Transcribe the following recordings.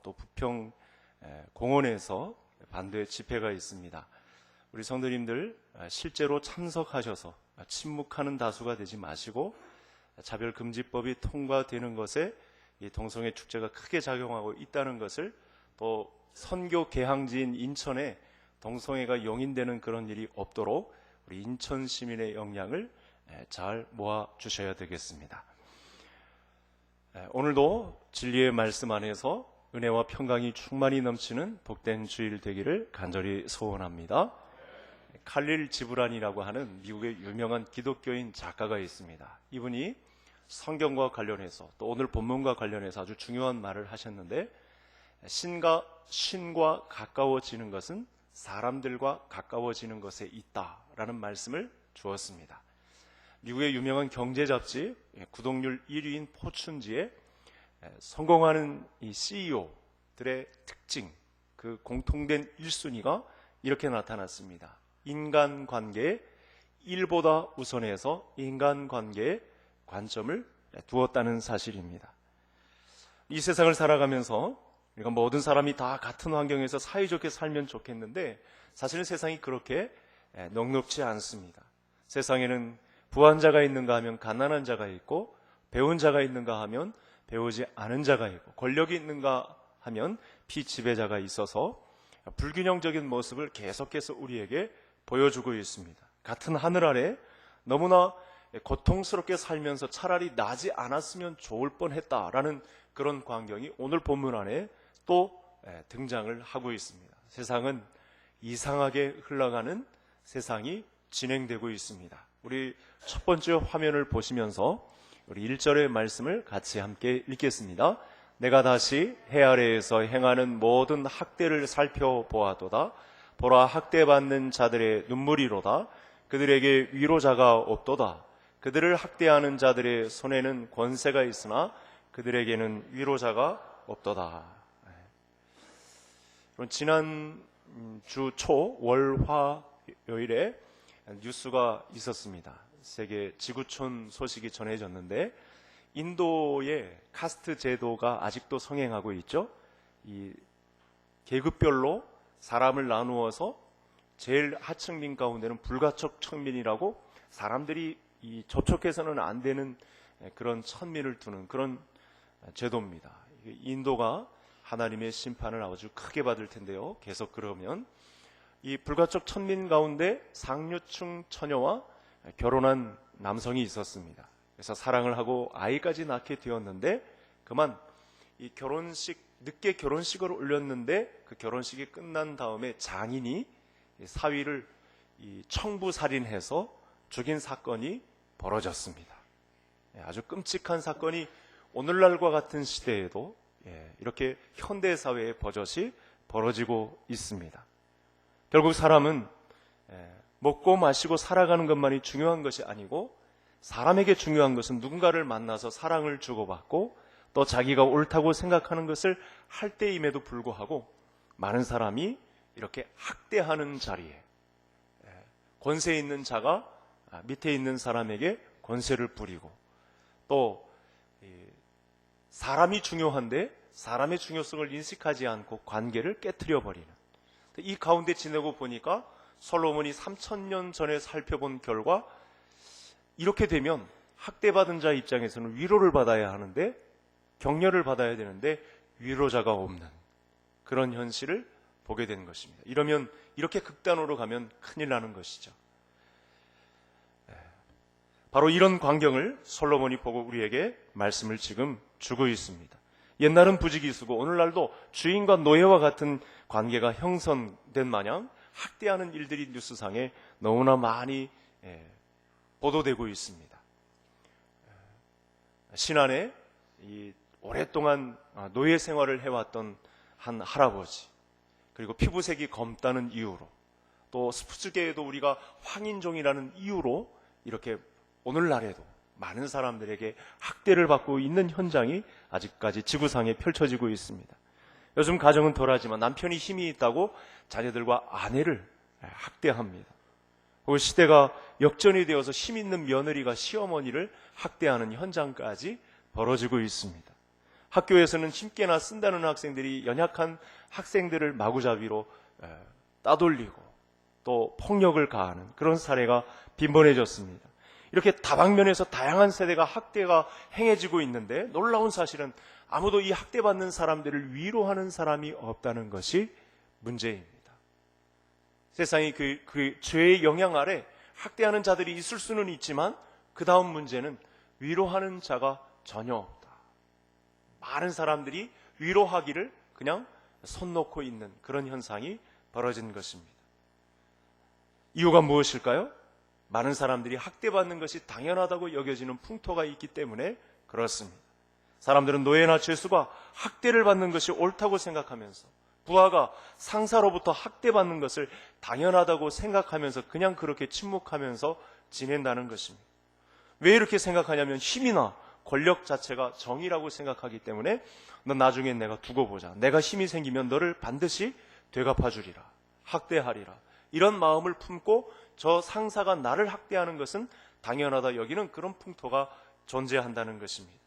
또 부평 공원에서 반대 집회가 있습니다. 우리 성도님들 실제로 참석하셔서 침묵하는 다수가 되지 마시고 차별금지법이 통과되는 것에 이 동성애 축제가 크게 작용하고 있다는 것을, 또 선교 개항지인 인천에 동성애가 용인되는 그런 일이 없도록 우리 인천 시민의 역량을 잘 모아 주셔야 되겠습니다. 오늘도 진리의 말씀 안에서 은혜와 평강이 충만히 넘치는 복된 주일 되기를 간절히 소원합니다. 칼릴 지브란이라고 하는 미국의 유명한 기독교인 작가가 있습니다. 이분이 성경과 관련해서 또 오늘 본문과 관련해서 아주 중요한 말을 하셨는데, 신과 가까워지는 것은 사람들과 가까워지는 것에 있다라는 말씀을 주었습니다. 미국의 유명한 경제 잡지 구독률 1위인 포춘지에 성공하는 이 CEO들의 특징, 그 공통된 1순위가 이렇게 나타났습니다. 인간관계에 일보다 우선해서 인간관계에 관점을 두었다는 사실입니다. 이 세상을 살아가면서 우리가 모든 사람이 다 같은 환경에서 사이좋게 살면 좋겠는데, 사실은 세상이 그렇게 녹록지 않습니다. 세상에는 부한 자가 있는가 하면 가난한 자가 있고, 배운 자가 있는가 하면 배우지 않은 자가 있고, 권력이 있는가 하면 피지배자가 있어서 불균형적인 모습을 계속해서 우리에게 보여주고 있습니다. 같은 하늘 아래 너무나 고통스럽게 살면서 차라리 나지 않았으면 좋을 뻔했다라는 그런 광경이 오늘 본문 안에 또 등장을 하고 있습니다. 세상은 이상하게 흘러가는 세상이 진행되고 있습니다. 우리 첫 번째 화면을 보시면서 우리 1절의 말씀을 같이 함께 읽겠습니다. 내가 다시 해 아래에서 행하는 모든 학대를 살펴보아도다. 보라, 학대받는 자들의 눈물이로다. 그들에게 위로자가 없도다. 그들을 학대하는 자들의 손에는 권세가 있으나 그들에게는 위로자가 없도다. 지난 주 초 월화요일에 뉴스가 있었습니다. 세계 지구촌 소식이 전해졌는데, 인도의 카스트 제도가 아직도 성행하고 있죠. 이 계급별로 사람을 나누어서 제일 하층민 가운데는 불가촉 천민이라고, 사람들이 이 접촉해서는 안 되는 그런 천민을 두는 그런 제도입니다. 인도가 하나님의 심판을 아주 크게 받을 텐데요. 계속 그러면 이 불가촉 천민 가운데 상류층 처녀와 결혼한 남성이 있었습니다. 그래서 사랑을 하고 아이까지 낳게 되었는데, 그만 이 늦게 결혼식을 올렸는데 그 결혼식이 끝난 다음에 장인이 사위를 청부살인해서 죽인 사건이 벌어졌습니다. 아주 끔찍한 사건이 오늘날과 같은 시대에도 이렇게 현대사회의 버젓이 벌어지고 있습니다. 결국 사람은 먹고 마시고 살아가는 것만이 중요한 것이 아니고, 사람에게 중요한 것은 누군가를 만나서 사랑을 주고받고 또 자기가 옳다고 생각하는 것을 할 때임에도 불구하고, 많은 사람이 이렇게 학대하는 자리에 권세 있는 자가 밑에 있는 사람에게 권세를 부리고, 또 사람이 중요한데 사람의 중요성을 인식하지 않고 관계를 깨트려 버리는, 이 가운데 지내고 보니까 솔로몬이 3000년 전에 살펴본 결과, 이렇게 되면 학대받은 자 입장에서는 위로를 받아야 하는데, 격려를 받아야 되는데 위로자가 없는 그런 현실을 보게 되는 것입니다. 이러면, 이렇게 극단으로 가면 큰일 나는 것이죠. 바로 이런 광경을 솔로몬이 보고 우리에게 말씀을 지금 주고 있습니다. 옛날은 부지기수고 오늘날도 주인과 노예와 같은 관계가 형성된 마냥 학대하는 일들이 뉴스상에 너무나 많이 보도되고 있습니다. 신안에 오랫동안 노예 생활을 해왔던 한 할아버지, 그리고 피부색이 검다는 이유로, 또 스포츠계에도 우리가 황인종이라는 이유로 이렇게 오늘날에도 많은 사람들에게 학대를 받고 있는 현장이 아직까지 지구상에 펼쳐지고 있습니다. 요즘 가정은 덜하지만 남편이 힘이 있다고 자녀들과 아내를 학대합니다. 혹은 시대가 역전이 되어서 힘 있는 며느리가 시어머니를 학대하는 현장까지 벌어지고 있습니다. 학교에서는 힘께나 쓴다는 학생들이 연약한 학생들을 마구잡이로 따돌리고 또 폭력을 가하는 그런 사례가 빈번해졌습니다. 이렇게 다방면에서 다양한 세대가 학대가 행해지고 있는데 놀라운 사실은 아무도 이 학대받는 사람들을 위로하는 사람이 없다는 것이 문제입니다. 세상이 그 죄의 영향 아래 학대하는 자들이 있을 수는 있지만 그 다음 문제는 위로하는 자가 전혀 없다. 많은 사람들이 위로하기를 그냥 손 놓고 있는 그런 현상이 벌어진 것입니다. 이유가 무엇일까요? 많은 사람들이 학대받는 것이 당연하다고 여겨지는 풍토가 있기 때문에 그렇습니다. 사람들은 노예나 죄수가 학대를 받는 것이 옳다고 생각하면서 부하가 상사로부터 학대받는 것을 당연하다고 생각하면서 그냥 그렇게 침묵하면서 지낸다는 것입니다. 왜 이렇게 생각하냐면 힘이나 권력 자체가 정의라고 생각하기 때문에 너 나중에 내가 두고 보자. 내가 힘이 생기면 너를 반드시 되갚아 주리라. 학대하리라. 이런 마음을 품고 저 상사가 나를 학대하는 것은 당연하다 여기는 그런 풍토가 존재한다는 것입니다.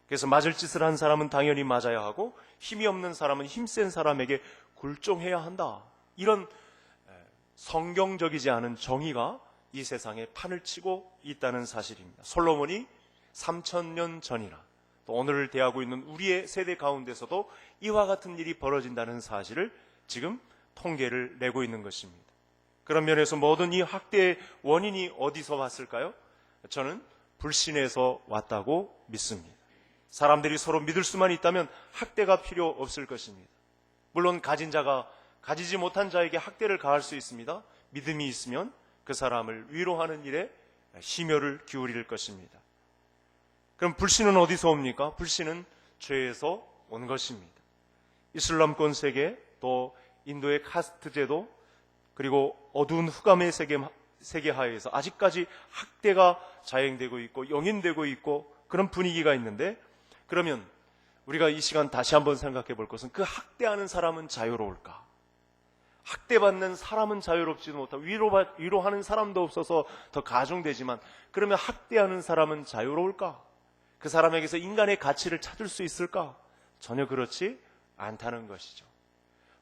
그래서 맞을 짓을 한 사람은 당연히 맞아야 하고 힘이 없는 사람은 힘센 사람에게 굴종해야 한다. 이런 성경적이지 않은 정의가 이 세상에 판을 치고 있다는 사실입니다. 솔로몬이 3000년 전이나 또 오늘을 대하고 있는 우리의 세대 가운데서도 이와 같은 일이 벌어진다는 사실을 지금 통계를 내고 있는 것입니다. 그런 면에서 모든 이 학대의 원인이 어디서 왔을까요? 저는 불신에서 왔다고 믿습니다. 사람들이 서로 믿을 수만 있다면 학대가 필요 없을 것입니다. 물론 가진 자가 가지지 못한 자에게 학대를 가할 수 있습니다. 믿음이 있으면 그 사람을 위로하는 일에 심혈을 기울일 것입니다. 그럼 불신은 어디서 옵니까? 불신은 죄에서 온 것입니다. 이슬람권 세계, 또 인도의 카스트 제도, 그리고 어두운 흑암의 세계하에서 아직까지 학대가 자행되고 있고 용인되고 있고 그런 분위기가 있는데, 그러면 우리가 이 시간 다시 한번 생각해 볼 것은 그 학대하는 사람은 자유로울까? 학대받는 사람은 자유롭지도 못하고 위로하는 사람도 없어서 더 가중되지만, 그러면 학대하는 사람은 자유로울까? 그 사람에게서 인간의 가치를 찾을 수 있을까? 전혀 그렇지 않다는 것이죠.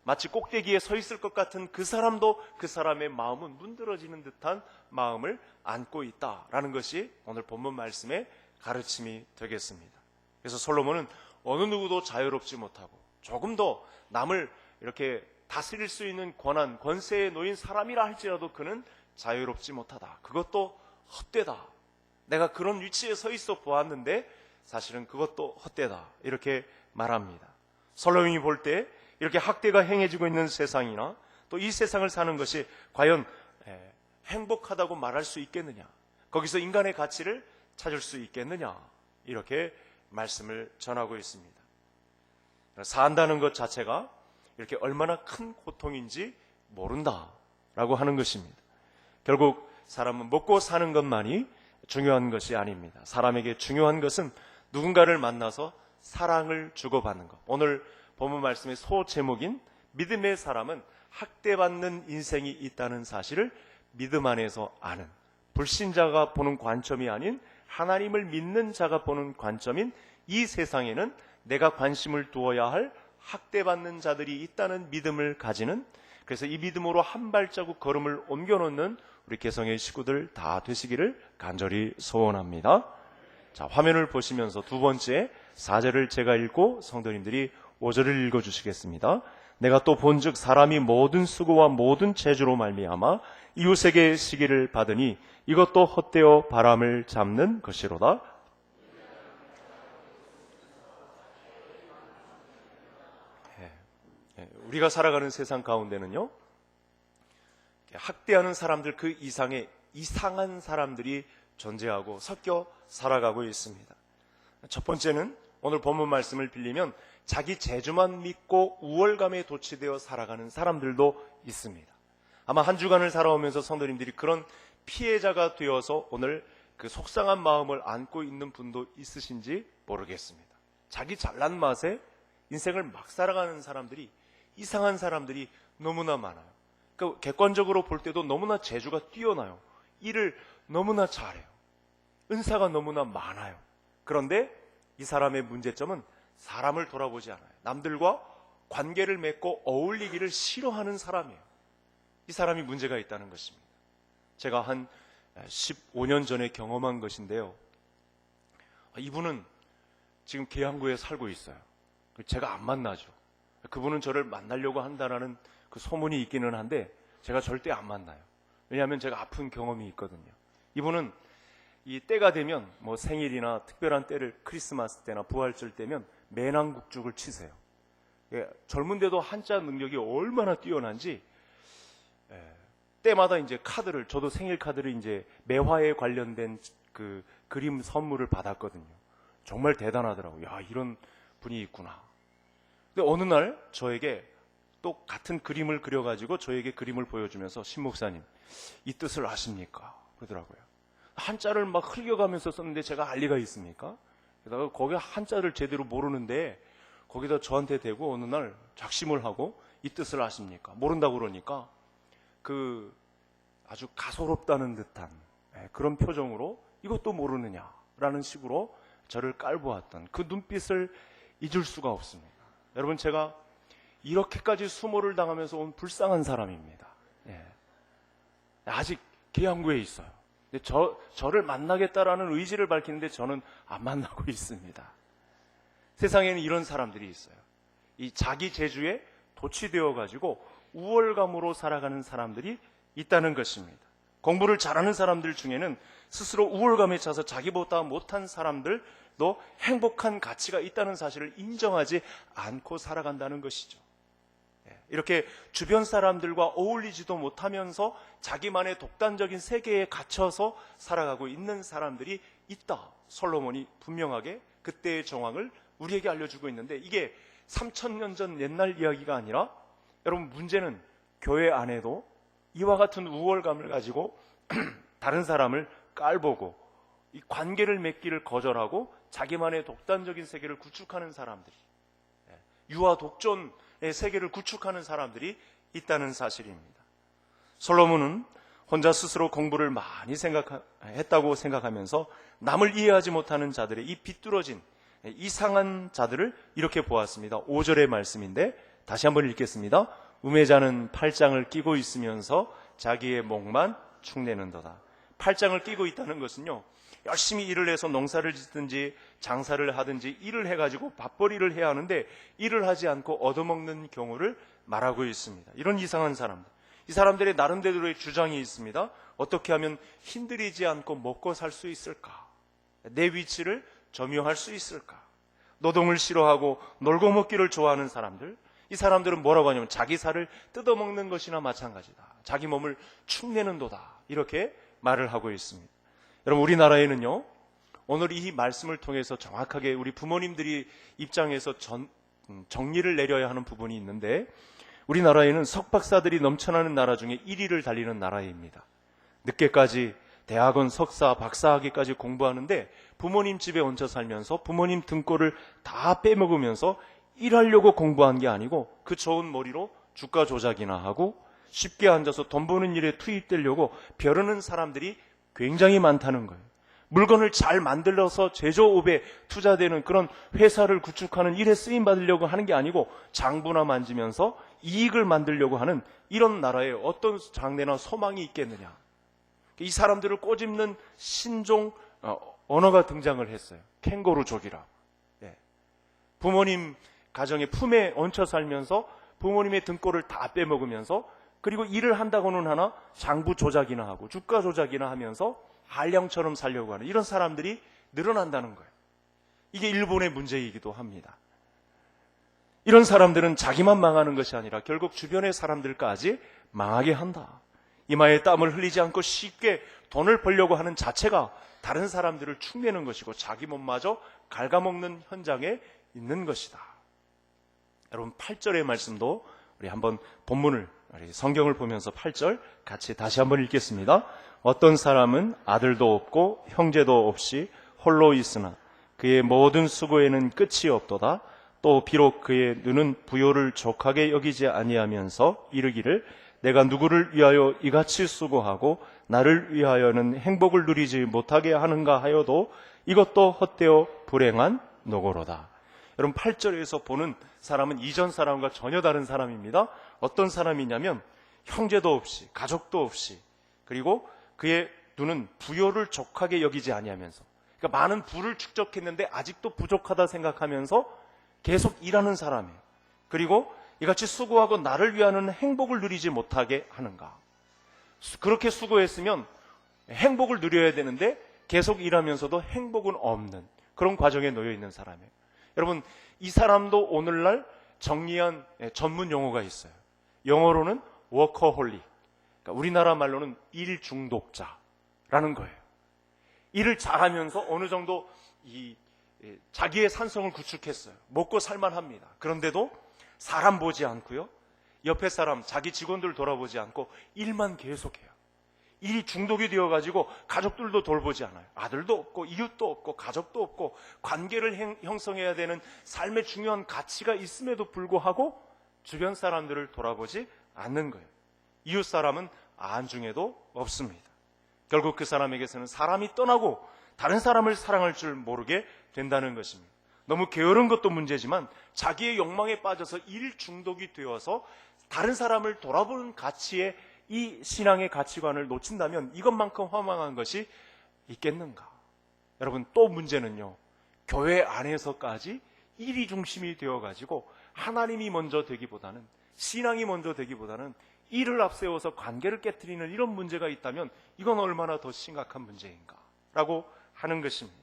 마치 꼭대기에 서 있을 것 같은 그 사람도 그 사람의 마음은 문드러지는 듯한 마음을 안고 있다라는 것이 오늘 본문 말씀의 가르침이 되겠습니다. 그래서 솔로몬은 어느 누구도 자유롭지 못하고 조금 더 남을 이렇게 다스릴 수 있는 권한, 권세에 놓인 사람이라 할지라도 그는 자유롭지 못하다. 그것도 헛되다. 내가 그런 위치에 서 있어 보았는데 사실은 그것도 헛되다. 이렇게 말합니다. 솔로몬이 볼 때 이렇게 학대가 행해지고 있는 세상이나 또 이 세상을 사는 것이 과연 행복하다고 말할 수 있겠느냐? 거기서 인간의 가치를 찾을 수 있겠느냐? 이렇게 말씀을 전하고 있습니다. 산다는 것 자체가 이렇게 얼마나 큰 고통인지 모른다라고 하는 것입니다. 결국 사람은 먹고 사는 것만이 중요한 것이 아닙니다. 사람에게 중요한 것은 누군가를 만나서 사랑을 주고받는 것. 오늘 본문 말씀의 소제목인 믿음의 사람은 학대받는 인생이 있다는 사실을 믿음 안에서 아는, 불신자가 보는 관점이 아닌 하나님을 믿는 자가 보는 관점인 이 세상에는 내가 관심을 두어야 할 학대받는 자들이 있다는 믿음을 가지는, 그래서 이 믿음으로 한 발자국 걸음을 옮겨놓는 우리 개성의 식구들 다 되시기를 간절히 소원합니다. 자, 화면을 보시면서 두 번째 4절을 제가 읽고 성도님들이 5절을 읽어주시겠습니다. 내가 또 본즉 사람이 모든 수고와 모든 재주로 말미암아 이웃에게 시기를 받으니 이것도 헛되어 바람을 잡는 것이로다. 우리가 살아가는 세상 가운데는요, 학대하는 사람들 그 이상의 이상한 사람들이 존재하고 섞여 살아가고 있습니다. 첫 번째는 오늘 본문 말씀을 빌리면 자기 재주만 믿고 우월감에 도취되어 살아가는 사람들도 있습니다. 아마 한 주간을 살아오면서 성도님들이 그런 피해자가 되어서 오늘 그 속상한 마음을 안고 있는 분도 있으신지 모르겠습니다. 자기 잘난 맛에 인생을 막 살아가는 사람들이, 이상한 사람들이 너무나 많아요. 그러니까 객관적으로 볼 때도 너무나 재주가 뛰어나요. 일을 너무나 잘해요. 은사가 너무나 많아요. 그런데 이 사람의 문제점은 사람을 돌아보지 않아요. 남들과 관계를 맺고 어울리기를 싫어하는 사람이에요. 이 사람이 문제가 있다는 것입니다. 제가 한 15년 전에 경험한 것인데요. 이분은 지금 계양구에 살고 있어요. 제가 안 만나죠. 그분은 저를 만나려고 한다는 그 소문이 있기는 한데 제가 절대 안 만나요. 왜냐하면 제가 아픈 경험이 있거든요. 이분은 이 때가 되면 뭐 생일이나 특별한 때를 크리스마스 때나 부활절 때면 매낭국죽을 치세요. 젊은데도 한자 능력이 얼마나 뛰어난지 때마다 이제 카드를, 저도 생일 카드를 이제 매화에 관련된 그 그림 선물을 받았거든요. 정말 대단하더라고요. 야, 이런 분이 있구나. 근데 어느 날 저에게 또 같은 그림을 그려가지고 저에게 그림을 보여주면서 신목사님, 이 뜻을 아십니까? 그러더라고요. 한자를 막 흘려가면서 썼는데 제가 알 리가 있습니까? 게다가 거기 한자를 제대로 모르는데 거기다 저한테 대고 어느 날 작심을 하고 이 뜻을 아십니까? 모른다고 그러니까 그 아주 가소롭다는 듯한 그런 표정으로 이것도 모르느냐라는 식으로 저를 깔보았던 그 눈빛을 잊을 수가 없습니다. 여러분, 제가 이렇게까지 수모를 당하면서 온 불쌍한 사람입니다. 아직 계양구에 있어요. 근데 저를 만나겠다라는 의지를 밝히는데 저는 안 만나고 있습니다. 세상에는 이런 사람들이 있어요. 이 자기 재주에 도취되어 가지고 우월감으로 살아가는 사람들이 있다는 것입니다. 공부를 잘하는 사람들 중에는 스스로 우월감에 차서 자기보다 못한 사람들도 행복한 가치가 있다는 사실을 인정하지 않고 살아간다는 것이죠. 이렇게 주변 사람들과 어울리지도 못하면서 자기만의 독단적인 세계에 갇혀서 살아가고 있는 사람들이 있다. 솔로몬이 분명하게 그때의 정황을 우리에게 알려주고 있는데, 이게 3000년 전 옛날 이야기가 아니라 여러분, 문제는 교회 안에도 이와 같은 우월감을 가지고 다른 사람을 깔보고 이 관계를 맺기를 거절하고 자기만의 독단적인 세계를 구축하는 사람들이, 유아 독존의 세계를 구축하는 사람들이 있다는 사실입니다. 솔로몬은 혼자 스스로 공부를 많이 했다고 생각하면서 남을 이해하지 못하는 자들의 이 비뚤어진 이상한 자들을 이렇게 보았습니다. 5절의 말씀인데 다시 한번 읽겠습니다. 우매자는 팔짱을 끼고 있으면서 자기의 목만 축내는도다. 팔짱을 끼고 있다는 것은요, 열심히 일을 해서 농사를 짓든지 장사를 하든지 일을 해가지고 밥벌이를 해야 하는데 일을 하지 않고 얻어먹는 경우를 말하고 있습니다. 이런 이상한 사람들, 이 사람들의 나름대로의 주장이 있습니다. 어떻게 하면 힘들이지 않고 먹고 살 수 있을까? 내 위치를 점유할 수 있을까? 노동을 싫어하고 놀고 먹기를 좋아하는 사람들, 이 사람들은 뭐라고 하냐면 자기 살을 뜯어먹는 것이나 마찬가지다. 자기 몸을 축내는도다. 이렇게 말을 하고 있습니다. 여러분, 우리나라에는요, 오늘 이 말씀을 통해서 정확하게 우리 부모님들이 입장에서 정리를 내려야 하는 부분이 있는데, 우리나라에는 석박사들이 넘쳐나는 나라 중에 1위를 달리는 나라입니다. 늦게까지 대학원 석사, 박사학위까지 공부하는데 부모님 집에 얹혀 살면서 부모님 등골을 다 빼먹으면서 일하려고 공부한 게 아니고 그 좋은 머리로 주가 조작이나 하고 쉽게 앉아서 돈 버는 일에 투입되려고 벼르는 사람들이 굉장히 많다는 거예요. 물건을 잘 만들어서 제조업에 투자되는 그런 회사를 구축하는 일에 쓰임 받으려고 하는 게 아니고 장부나 만지면서 이익을 만들려고 하는 이런 나라에 어떤 장래나 소망이 있겠느냐. 이 사람들을 꼬집는 신종 언어가 등장을 했어요. 캥거루족이라. 부모님 가정의 품에 얹혀 살면서 부모님의 등골을 다 빼먹으면서 그리고 일을 한다고는 하나 장부 조작이나 하고 주가 조작이나 하면서 한량처럼 살려고 하는 이런 사람들이 늘어난다는 거예요. 이게 일본의 문제이기도 합니다. 이런 사람들은 자기만 망하는 것이 아니라 결국 주변의 사람들까지 망하게 한다. 이마에 땀을 흘리지 않고 쉽게 돈을 벌려고 하는 자체가 다른 사람들을 축내는 것이고 자기 몸마저 갉아먹는 현장에 있는 것이다. 여러분, 8절의 말씀도 우리 한번 본문을, 우리 성경을 보면서 8절 같이 다시 한번 읽겠습니다. 어떤 사람은 아들도 없고 형제도 없이 홀로 있으나 그의 모든 수고에는 끝이 없도다. 또 비록 그의 눈은 부요를 족하게 여기지 아니하면서 이르기를 내가 누구를 위하여 이같이 수고하고 나를 위하여는 행복을 누리지 못하게 하는가 하여도 이것도 헛되어 불행한 노고로다. 여러분 8절에서 보는 사람은 이전 사람과 전혀 다른 사람입니다. 어떤 사람이냐면 형제도 없이 가족도 없이 그리고 그의 눈은 부요를 족하게 여기지 아니하면서 그러니까 많은 부를 축적했는데 아직도 부족하다 생각하면서 계속 일하는 사람이에요. 그리고 이같이 수고하고 나를 위하는 행복을 누리지 못하게 하는가. 그렇게 수고했으면 행복을 누려야 되는데 계속 일하면서도 행복은 없는 그런 과정에 놓여 있는 사람이에요. 여러분 이 사람도 오늘날 정리한 전문 용어가 있어요. 영어로는 워커홀릭, 그러니까 우리나라 말로는 일 중독자라는 거예요. 일을 잘하면서 어느 정도 자기의 산성을 구축했어요. 먹고 살만합니다. 그런데도 사람 보지 않고요, 옆에 사람, 자기 직원들 돌아보지 않고 일만 계속해요. 일이 중독이 되어가지고 가족들도 돌보지 않아요. 아들도 없고 이웃도 없고 가족도 없고 관계를 형성해야 되는 삶의 중요한 가치가 있음에도 불구하고 주변 사람들을 돌아보지 않는 거예요. 이웃 사람은 안중에도 없습니다. 결국 그 사람에게서는 사람이 떠나고 다른 사람을 사랑할 줄 모르게 된다는 것입니다. 너무 게으른 것도 문제지만 자기의 욕망에 빠져서 일 중독이 되어서 다른 사람을 돌아보는 가치에 이 신앙의 가치관을 놓친다면 이것만큼 허망한 것이 있겠는가? 여러분 또 문제는요, 교회 안에서까지 일이 중심이 되어가지고 하나님이 먼저 되기보다는, 신앙이 먼저 되기보다는 일을 앞세워서 관계를 깨트리는 이런 문제가 있다면 이건 얼마나 더 심각한 문제인가 라고 하는 것입니다.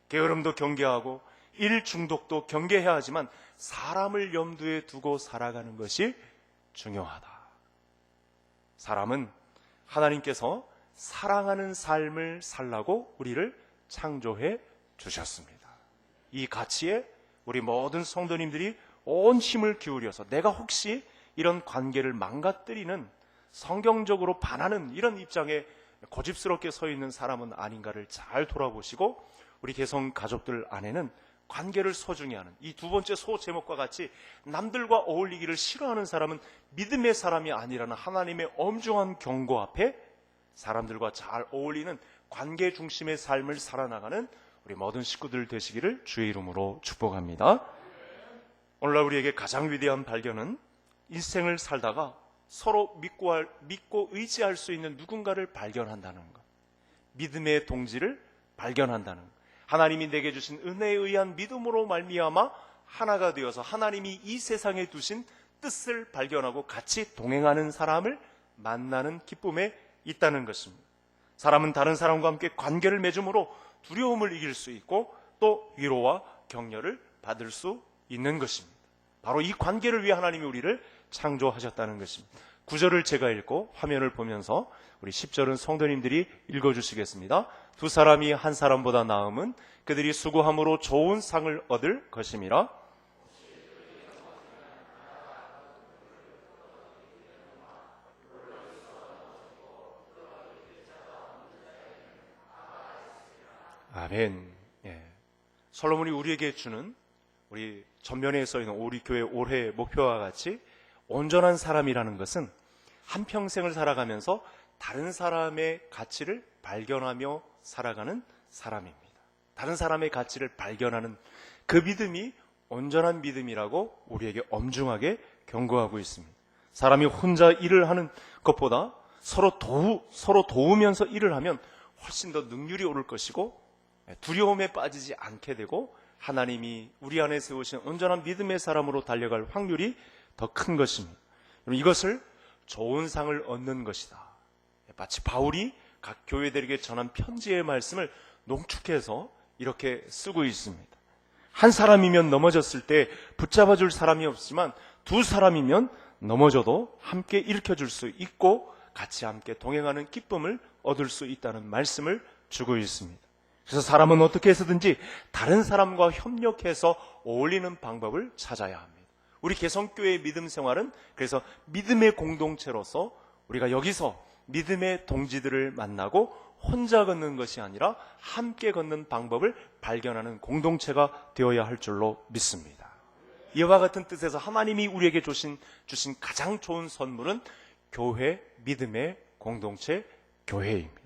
게으름도 경계하고 일 중독도 경계해야 하지만 사람을 염두에 두고 살아가는 것이 중요하다. 사람은 하나님께서 사랑하는 삶을 살라고 우리를 창조해 주셨습니다. 이 가치에 우리 모든 성도님들이 온 힘을 기울여서 내가 혹시 이런 관계를 망가뜨리는, 성경적으로 반하는 이런 입장에 고집스럽게 서 있는 사람은 아닌가를 잘 돌아보시고 우리 개성 가족들 안에는 관계를 소중히 하는, 이 두 번째 소 제목과 같이 남들과 어울리기를 싫어하는 사람은 믿음의 사람이 아니라는 하나님의 엄중한 경고 앞에 사람들과 잘 어울리는 관계 중심의 삶을 살아나가는 우리 모든 식구들 되시기를 주의 이름으로 축복합니다. 오늘날 우리에게 가장 위대한 발견은 인생을 살다가 서로 믿고 의지할 수 있는 누군가를 발견한다는 것, 믿음의 동지를 발견한다는 것, 하나님이 내게 주신 은혜에 의한 믿음으로 말미암아 하나가 되어서 하나님이 이 세상에 두신 뜻을 발견하고 같이 동행하는 사람을 만나는 기쁨에 있다는 것입니다. 사람은 다른 사람과 함께 관계를 맺음으로 두려움을 이길 수 있고 또 위로와 격려를 받을 수 있는 것입니다. 바로 이 관계를 위해 하나님이 우리를 창조하셨다는 것입니다. 9절을 제가 읽고 화면을 보면서 우리 10절은 성도님들이 읽어주시겠습니다. 두 사람이 한 사람보다 나음은 그들이 수고함으로 좋은 상을 얻을 것임이라. 아멘. 예. 솔로몬이 우리에게 주는, 우리 전면에 써 있는 우리 교회 올해 목표와 같이 온전한 사람이라는 것은 한평생을 살아가면서 다른 사람의 가치를 발견하며 살아가는 사람입니다. 다른 사람의 가치를 발견하는 그 믿음이 온전한 믿음이라고 우리에게 엄중하게 경고하고 있습니다. 사람이 혼자 일을 하는 것보다 서로 도우면서 일을 하면 훨씬 더 능률이 오를 것이고 두려움에 빠지지 않게 되고 하나님이 우리 안에 세우신 온전한 믿음의 사람으로 달려갈 확률이 더 큰 것입니다. 이것을 좋은 상을 얻는 것이다. 마치 바울이 각 교회들에게 전한 편지의 말씀을 농축해서 이렇게 쓰고 있습니다. 한 사람이면 넘어졌을 때 붙잡아 줄 사람이 없지만 두 사람이면 넘어져도 함께 일으켜 줄 수 있고 같이 함께 동행하는 기쁨을 얻을 수 있다는 말씀을 주고 있습니다. 그래서 사람은 어떻게 해서든지 다른 사람과 협력해서 어울리는 방법을 찾아야 합니다. 우리 개성교회의 믿음 생활은 그래서 믿음의 공동체로서 우리가 여기서 믿음의 동지들을 만나고 혼자 걷는 것이 아니라 함께 걷는 방법을 발견하는 공동체가 되어야 할 줄로 믿습니다. 이와 같은 뜻에서 하나님이 우리에게 주신 가장 좋은 선물은 교회, 믿음의 공동체, 교회입니다.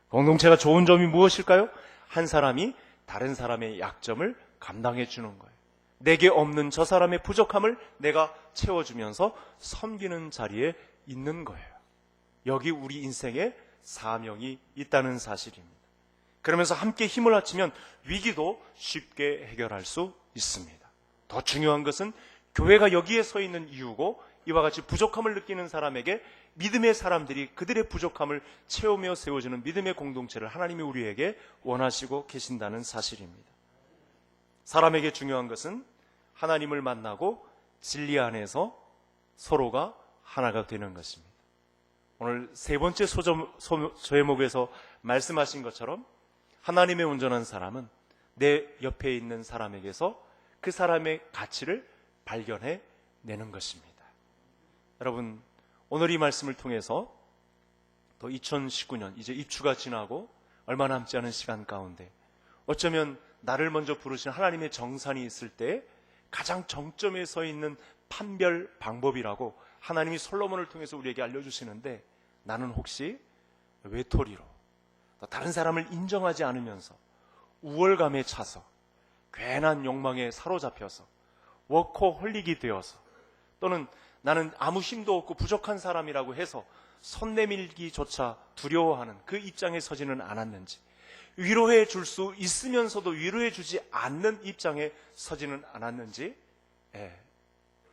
공동체가 좋은 점이 무엇일까요? 한 사람이 다른 사람의 약점을 감당해 주는 거예요. 내게 없는 저 사람의 부족함을 내가 채워주면서 섬기는 자리에 있는 거예요. 여기 우리 인생에 사명이 있다는 사실입니다. 그러면서 함께 힘을 합치면 위기도 쉽게 해결할 수 있습니다. 더 중요한 것은 교회가 여기에 서 있는 이유고, 이와 같이 부족함을 느끼는 사람에게 믿음의 사람들이 그들의 부족함을 채우며 세워주는 믿음의 공동체를 하나님이 우리에게 원하시고 계신다는 사실입니다. 사람에게 중요한 것은 하나님을 만나고 진리 안에서 서로가 하나가 되는 것입니다. 오늘 세 번째 소제목에서 말씀하신 것처럼 하나님의 온전한 사람은 내 옆에 있는 사람에게서 그 사람의 가치를 발견해 내는 것입니다. 여러분, 오늘 이 말씀을 통해서 또 2019년 이제 입추가 지나고 얼마 남지 않은 시간 가운데 어쩌면 나를 먼저 부르신 하나님의 정산이 있을 때 가장 정점에 서 있는 판별 방법이라고 하나님이 솔로몬을 통해서 우리에게 알려주시는데, 나는 혹시 외톨이로 다른 사람을 인정하지 않으면서 우월감에 차서 괜한 욕망에 사로잡혀서 워커홀릭이 되어서, 또는 나는 아무 힘도 없고 부족한 사람이라고 해서 손 내밀기조차 두려워하는 그 입장에 서지는 않았는지, 위로해 줄 수 있으면서도 위로해 주지 않는 입장에 서지는 않았는지,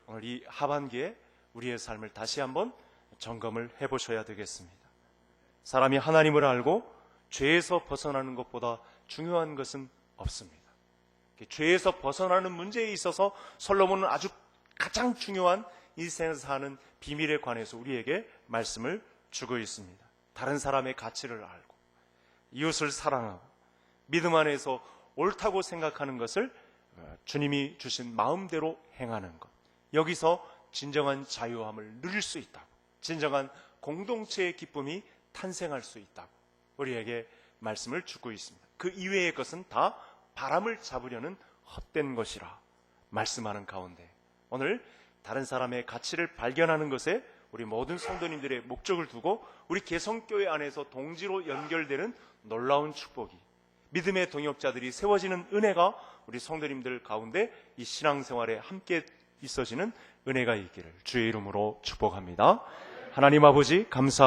오늘 이 하반기에 우리의 삶을 다시 한번 점검을 해보셔야 되겠습니다. 사람이 하나님을 알고 죄에서 벗어나는 것보다 중요한 것은 없습니다. 죄에서 벗어나는 문제에 있어서 솔로몬은 아주 가장 중요한 인생에서 사는 비밀에 관해서 우리에게 말씀을 주고 있습니다. 다른 사람의 가치를 알고 이웃을 사랑하고 믿음 안에서 옳다고 생각하는 것을 주님이 주신 마음대로 행하는 것, 여기서 진정한 자유함을 누릴 수 있다고, 진정한 공동체의 기쁨이 탄생할 수 있다고 우리에게 말씀을 주고 있습니다. 그 이외의 것은 다 바람을 잡으려는 헛된 것이라 말씀하는 가운데, 오늘 다른 사람의 가치를 발견하는 것에 우리 모든 성도님들의 목적을 두고 우리 개성교회 안에서 동지로 연결되는 놀라운 축복이, 믿음의 동역자들이 세워지는 은혜가 우리 성도님들 가운데 이 신앙생활에 함께 있어지는 은혜가 있기를 주의 이름으로 축복합니다. 하나님 아버지, 감사합니다.